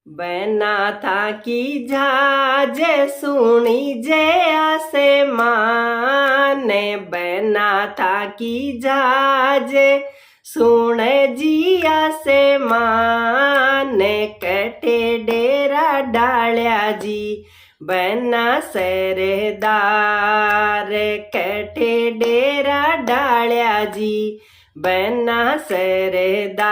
बना था की झाजे सुनी जे आसे माने बना था की झाजे सुने जिया से माने कटे डेरा डालिया जी बना सेरेदार कटे डेरा डालिया जी बना सेरेदार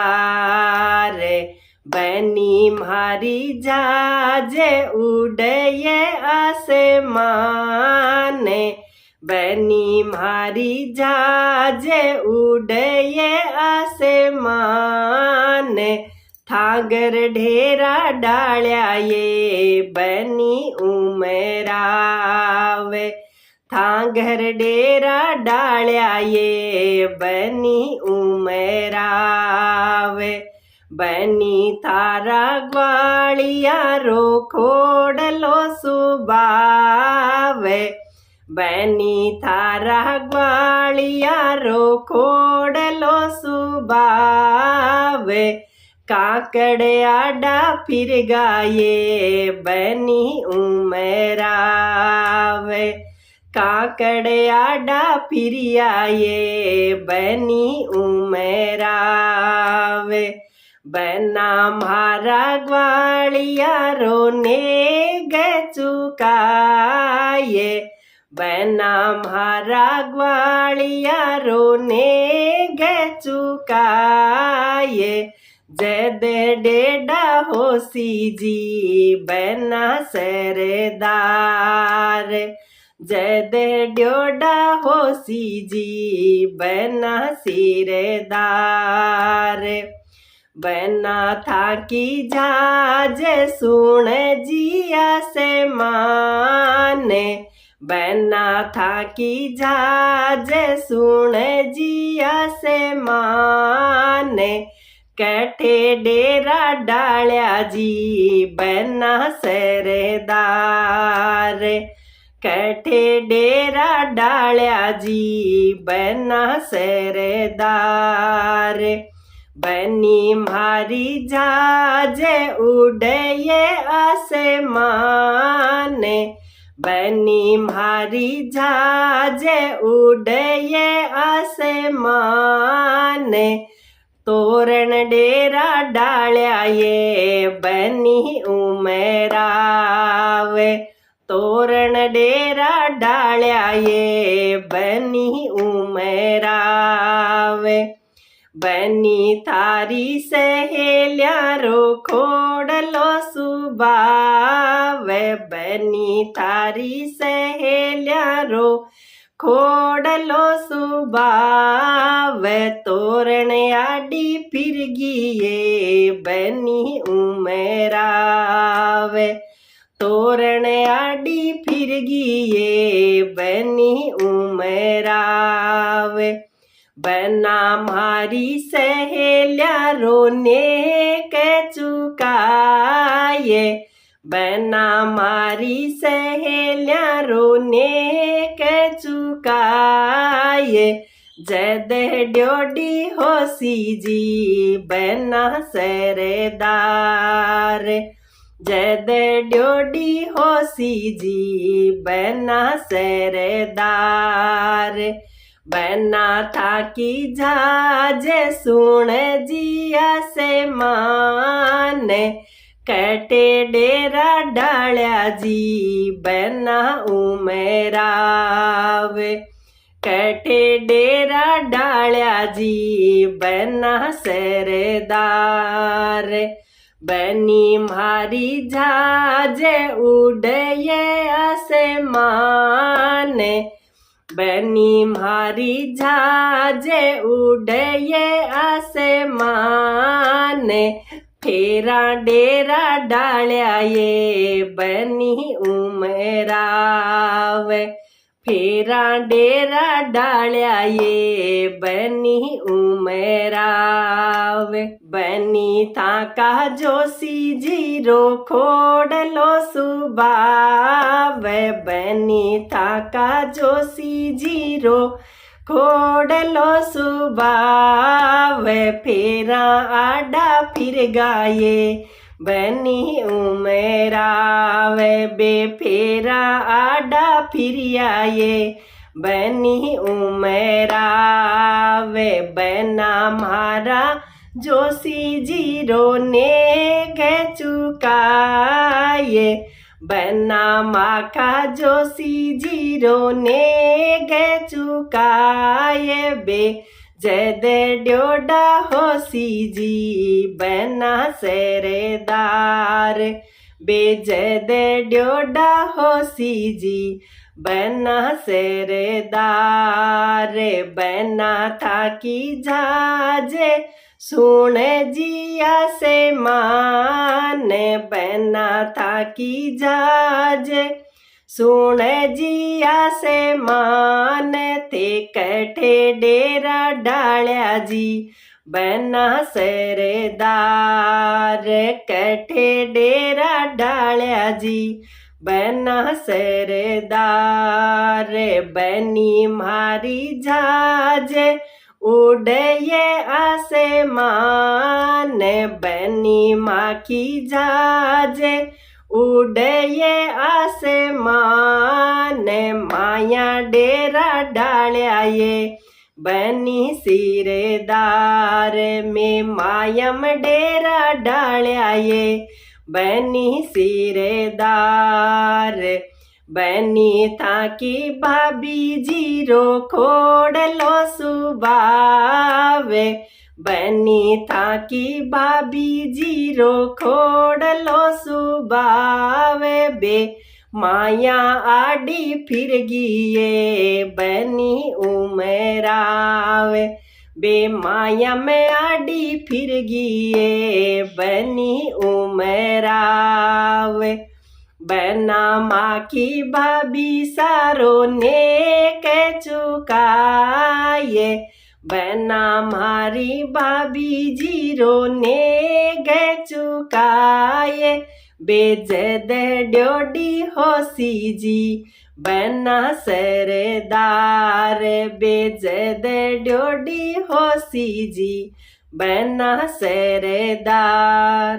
बनी मारी जाजे उड़े आसमाने बनी मारी जाजे उड़े आसमाने थागर ढेरा डालिया ये बनी उमरावे थागर डेरा डालिया ये बनी उमरावे बनी थारा ग्वालिया रो खोडलो सुबावे बनी थारा ग्वालिया रो खोडलो सुबावे काकड़े आडा फिर गाये बनी उमरावे काकड़े आडा फिर आये बनी उमरावे बना मारा ग्वालिया रोने गे चुकाये बना मारा ग्वालिया रोने गे चुकाये जदे डेडा होसी जी बना सेरेदार जदे ड्योडा होसी जी बना सिरेदार बना था की झाजे सुन जिया से माने बना था की झाजे सुन जिया से माने कटे डेरा डालिया जी बना सेरेदार कटे डेरा डालिया जी बना सेरेदार बनी मारी जाजे उड़े आसमाने बनी मारी जाजे उड़े आसमाने तोरण डेरा डालिया ये बनी उमरावे तोरण डेरा डालिया ये बनी उमरावे बनी थारी सहेलिया रो खोडलो सुबावे बनी थारी सहेलिया रो खोडलो सुबावे तोरण आडी फिर गिये बनी उमरावे तोरण आडी फिर गिये बनी उमरावे बना मारी सहेलिया रोने के चुकाये बना मारी सहेलिया रोने के चुकाये जद ड्योडी होसी जी बना सेरेदार जद ड्योडी होसी जी बना सेरेदार बना था की झाजे सुन जिया से माने कटे डेरा डालिया जी बना उमरावे कटे डेरा डालिया जी बना सेरेदार बनी मारी झाजे उड़े आसमाने बनी मारी झाजे उड़े आसमाने फेरा डेरा डालिया ये बनी उमरावे फेरा डेरा डालिया ये बनी उमरावे बनी थाका जोशी जीरो खोडलो सुबावे बनी थाका जोशी जीरो खोडलो सुबावे फेरा आडा फिर गाये बनी उमेरावे बेफेरा आडा फिरिया ये बनी उमेरावे बना मारा जोशी जीरो ने गे चुकाये बना माखा जोशी जीरो ने गे चुकाये बे जदे ड्योडा होसी जी बना सेरेदार बे जदे ड्योडा होसी जी बना सेरेदार बना थाकी जाजे सुन जिया से मान बना थाकी जाजे सुन जिया से मान ते कठे डेरा डाल्या जी बना सेरेदार कठे डेरा डाल्या जी बना सेरेदार बनी मारी जाजे उड़े आसमान बनी माखी जाजे उड़े आसमान माया डेरा डाल्या ये बनी सिरेदार में मायम डेरा डाल्या ये बनी सिरेदार बनी ताकी भाभी जीरो खोड़लो सुबावे बनी ताकी भाभी जीरो खोड़लो सुबावे बे माया आडी फिर गिये बनी उमेरावे बे माया में आडी फिर गिये बनी उमेरावे बना माखी भाभी सारो ने के चुकाये बना मारी भाभी जीरो ने गे चुकाये बेजद ड्योडी होसी जी बना सेरेदार बेजद ड्योडी होसी जी बना सेरेदार।